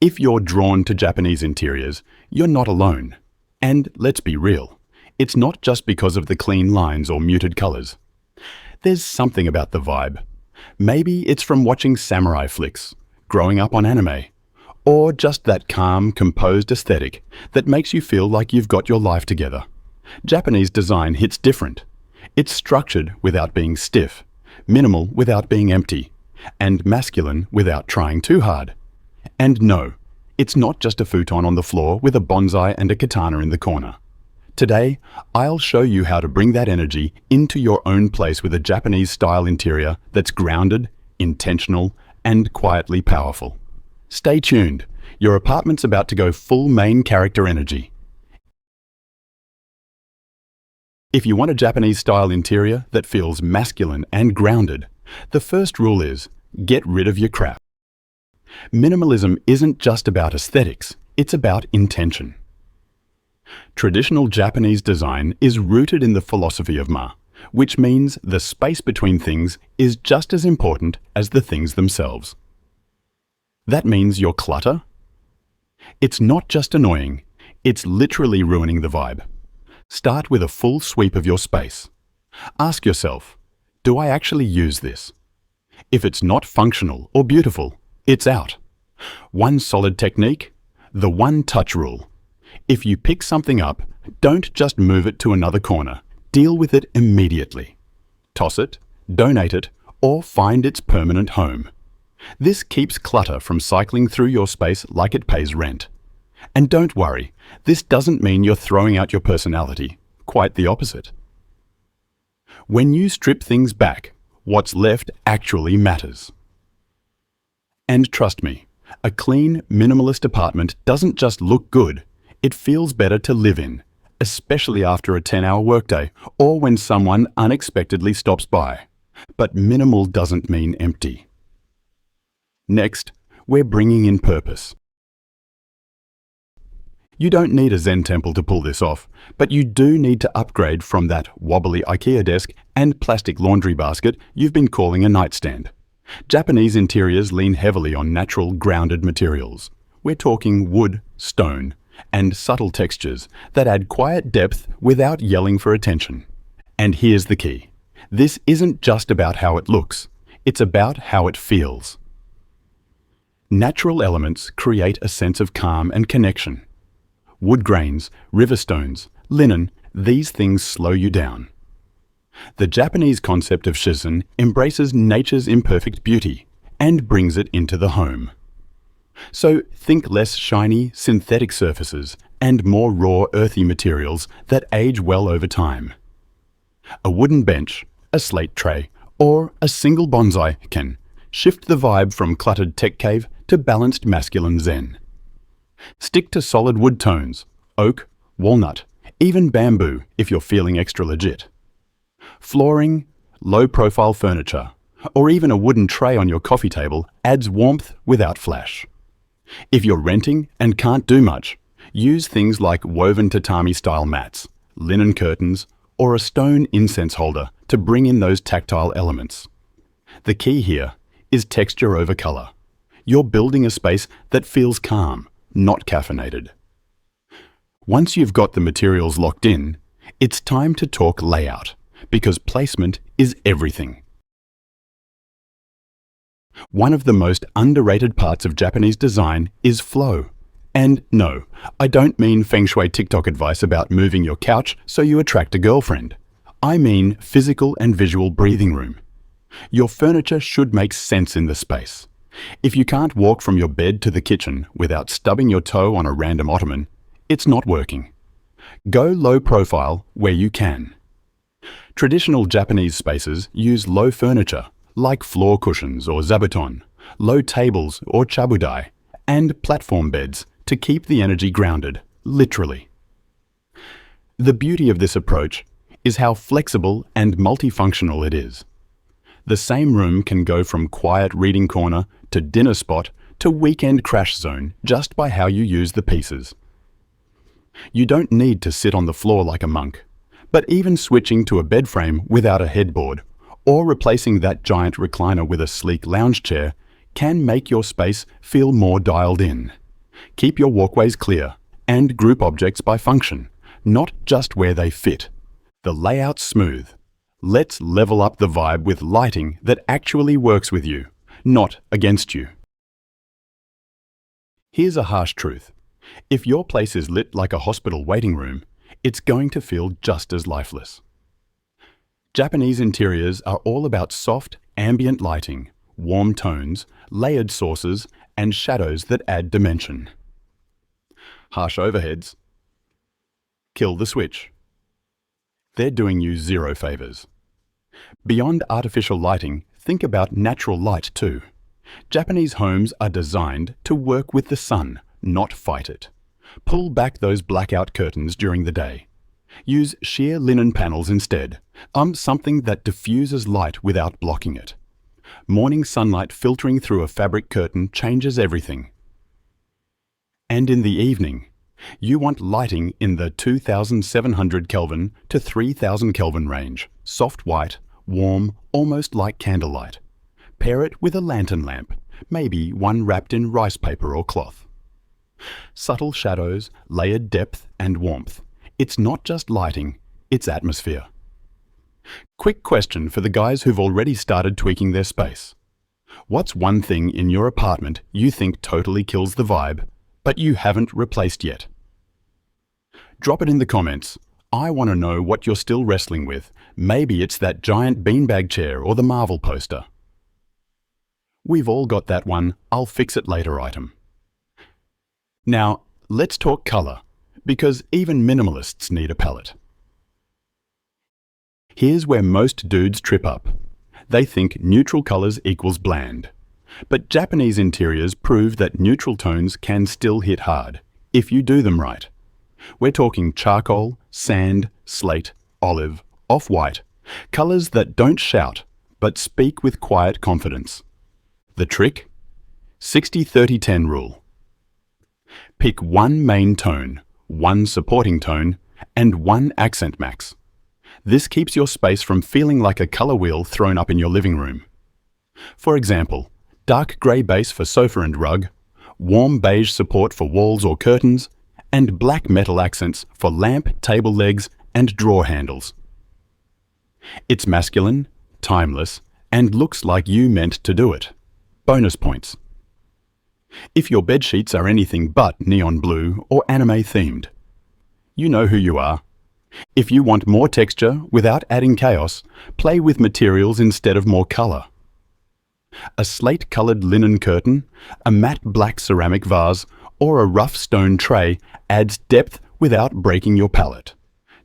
If you're drawn to Japanese interiors, you're not alone. And let's be real, it's not just because of the clean lines or muted colors. There's something about the vibe. Maybe it's from watching samurai flicks, growing up on anime, or just that calm, composed aesthetic that makes you feel like you've got your life together. Japanese design hits different. It's structured without being stiff, minimal without being empty, and masculine without trying too hard. And no, it's not just a futon on the floor with a bonsai and a katana in the corner. Today, I'll show you how to bring that energy into your own place with a Japanese-style interior that's grounded, intentional, and quietly powerful. Stay tuned. Your apartment's about to go full main character energy. If you want a Japanese-style interior that feels masculine and grounded, the first rule is, get rid of your crap. Minimalism isn't just about aesthetics, it's about intention. Traditional Japanese design is rooted in the philosophy of Ma, which means the space between things is just as important as the things themselves. That means your clutter? It's not just annoying, it's literally ruining the vibe. Start with a full sweep of your space. Ask yourself, do I actually use this? If it's not functional or beautiful, it's out. One solid technique, the one-touch rule. If you pick something up, don't just move it to another corner. Deal with it immediately. Toss it, donate it, or find its permanent home. This keeps clutter from cycling through your space like it pays rent. And don't worry, this doesn't mean you're throwing out your personality. Quite the opposite. When you strip things back, what's left actually matters. And trust me, a clean, minimalist apartment doesn't just look good, it feels better to live in, especially after a 10-hour workday or when someone unexpectedly stops by. But minimal doesn't mean empty. Next, we're bringing in purpose. You don't need a Zen temple to pull this off, but you do need to upgrade from that wobbly IKEA desk and plastic laundry basket you've been calling a nightstand. Japanese interiors lean heavily on natural, grounded materials. We're talking wood, stone, and subtle textures that add quiet depth without yelling for attention. And here's the key. This isn't just about how it looks, it's about how it feels. Natural elements create a sense of calm and connection. Wood grains, river stones, linen, these things slow you down. The Japanese concept of shizen embraces nature's imperfect beauty and brings it into the home. So think less shiny, synthetic surfaces and more raw, earthy materials that age well over time. A wooden bench, a slate tray, or a single bonsai can shift the vibe from cluttered tech cave to balanced masculine zen. Stick to solid wood tones, oak, walnut, even bamboo if you're feeling extra legit. Flooring, low-profile furniture, or even a wooden tray on your coffee table adds warmth without flash. If you're renting and can't do much, use things like woven tatami-style mats, linen curtains, or a stone incense holder to bring in those tactile elements. The key here is texture over color. You're building a space that feels calm, not caffeinated. Once you've got the materials locked in, it's time to talk layout, because placement is everything. One of the most underrated parts of Japanese design is flow. And no, I don't mean Feng Shui TikTok advice about moving your couch so you attract a girlfriend. I mean physical and visual breathing room. Your furniture should make sense in the space. If you can't walk from your bed to the kitchen without stubbing your toe on a random ottoman, it's not working. Go low profile where you can. Traditional Japanese spaces use low furniture, like floor cushions or zabuton, low tables or chabudai, and platform beds to keep the energy grounded, literally. The beauty of this approach is how flexible and multifunctional it is. The same room can go from quiet reading corner to dinner spot to weekend crash zone just by how you use the pieces. You don't need to sit on the floor like a monk, but even switching to a bed frame without a headboard or replacing that giant recliner with a sleek lounge chair can make your space feel more dialed in. Keep your walkways clear and group objects by function, not just where they fit. The layout's smooth. Let's level up the vibe with lighting that actually works with you, not against you. Here's a harsh truth. If your place is lit like a hospital waiting room, it's going to feel just as lifeless. Japanese interiors are all about soft, ambient lighting, warm tones, layered sources, and shadows that add dimension. Harsh overheads. Kill the switch. They're doing you zero favors. Beyond artificial lighting, think about natural light too. Japanese homes are designed to work with the sun, not fight it. Pull back those blackout curtains during the day. Use sheer linen panels instead, something that diffuses light without blocking it. Morning sunlight filtering through a fabric curtain changes everything. And in the evening, you want lighting in the 2700 Kelvin to 3000 Kelvin range, soft white, warm, almost like candlelight. Pair it with a lantern lamp, maybe one wrapped in rice paper or cloth. Subtle shadows, layered depth and warmth. It's not just lighting, it's atmosphere. Quick question for the guys who've already started tweaking their space. What's one thing in your apartment you think totally kills the vibe, but you haven't replaced yet? Drop it in the comments. I want to know what you're still wrestling with. Maybe it's that giant beanbag chair or the Marvel poster. We've all got that one "I'll fix it later" item. Now, let's talk color, because even minimalists need a palette. Here's where most dudes trip up. They think neutral colors equals bland. But Japanese interiors prove that neutral tones can still hit hard, if you do them right. We're talking charcoal, sand, slate, olive, off-white, colors that don't shout, but speak with quiet confidence. The trick? 60-30-10 rule. Pick one main tone, one supporting tone, and one accent max. This keeps your space from feeling like a color wheel thrown up in your living room. For example, dark grey base for sofa and rug, warm beige support for walls or curtains, and black metal accents for lamp, table legs, and drawer handles. It's masculine, timeless, and looks like you meant to do it. Bonus points. If your bed sheets are anything but neon blue or anime themed, you know who you are. If you want more texture without adding chaos, play with materials instead of more color. A slate-colored linen curtain, a matte black ceramic vase, or a rough stone tray adds depth without breaking your palette.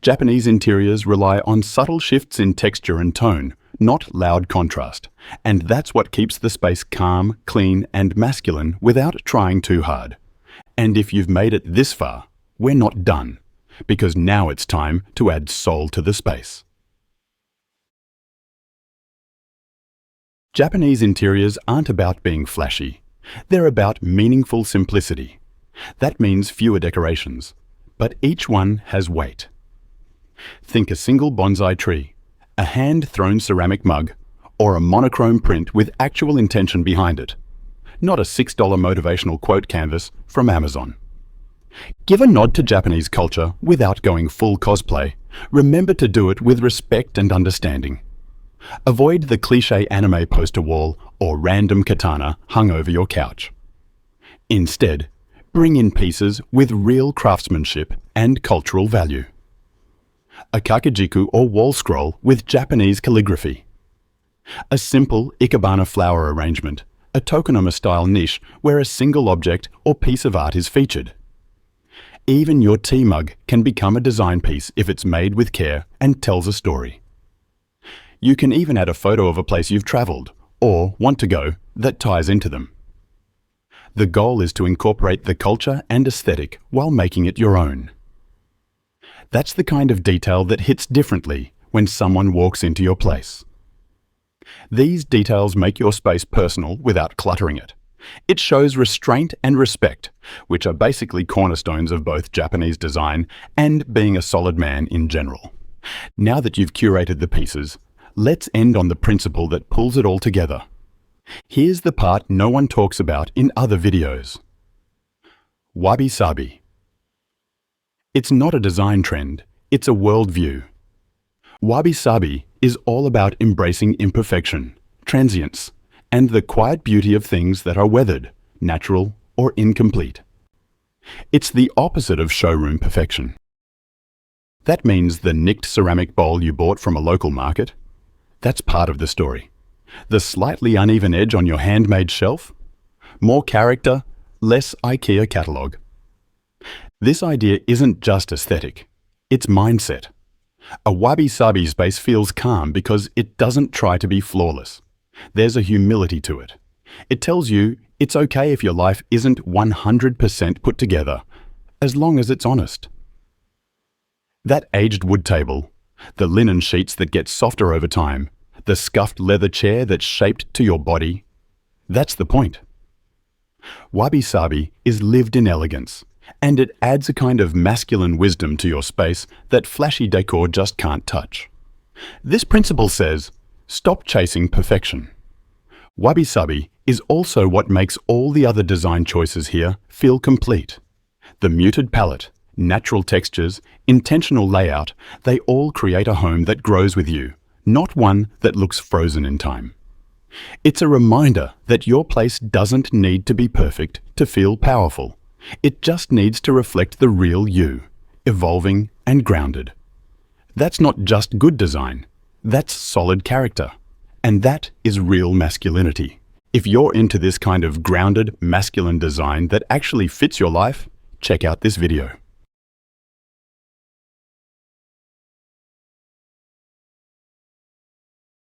Japanese interiors rely on subtle shifts in texture and tone, not loud contrast, and that's what keeps the space calm, clean, and masculine without trying too hard. And if you've made it this far, we're not done, because now it's time to add soul to the space. Japanese interiors aren't about being flashy. They're about meaningful simplicity. That means fewer decorations, but each one has weight. Think a single bonsai tree, a hand-thrown ceramic mug, or a monochrome print with actual intention behind it, not a $6 motivational quote canvas from Amazon. Give a nod to Japanese culture without going full cosplay. Remember to do it with respect and understanding. Avoid the cliché anime poster wall or random katana hung over your couch. Instead, bring in pieces with real craftsmanship and cultural value. A kakejiku or wall scroll with Japanese calligraphy. A simple ikebana flower arrangement, a tokonoma-style niche where a single object or piece of art is featured. Even your tea mug can become a design piece if it's made with care and tells a story. You can even add a photo of a place you've traveled, or want to go, that ties into them. The goal is to incorporate the culture and aesthetic while making it your own. That's the kind of detail that hits differently when someone walks into your place. These details make your space personal without cluttering it. It shows restraint and respect, which are basically cornerstones of both Japanese design and being a solid man in general. Now that you've curated the pieces, let's end on the principle that pulls it all together. Here's the part no one talks about in other videos. Wabi-sabi. It's not a design trend, it's a worldview. Wabi-sabi is all about embracing imperfection, transience, and the quiet beauty of things that are weathered, natural, or incomplete. It's the opposite of showroom perfection. That means the nicked ceramic bowl you bought from a local market? That's part of the story. The slightly uneven edge on your handmade shelf? More character, less IKEA catalogue. This idea isn't just aesthetic, it's mindset. A wabi-sabi space feels calm because it doesn't try to be flawless. There's a humility to it. It tells you it's okay if your life isn't 100% put together, as long as it's honest. That aged wood table, the linen sheets that get softer over time, the scuffed leather chair that's shaped to your body, that's the point. Wabi-sabi is lived in elegance, and it adds a kind of masculine wisdom to your space that flashy decor just can't touch. This principle says, stop chasing perfection. Wabi-sabi is also what makes all the other design choices here feel complete. The muted palette, natural textures, intentional layout, they all create a home that grows with you, not one that looks frozen in time. It's a reminder that your place doesn't need to be perfect to feel powerful. It just needs to reflect the real you, evolving and grounded. That's not just good design, that's solid character. And that is real masculinity. If you're into this kind of grounded, masculine design that actually fits your life, check out this video.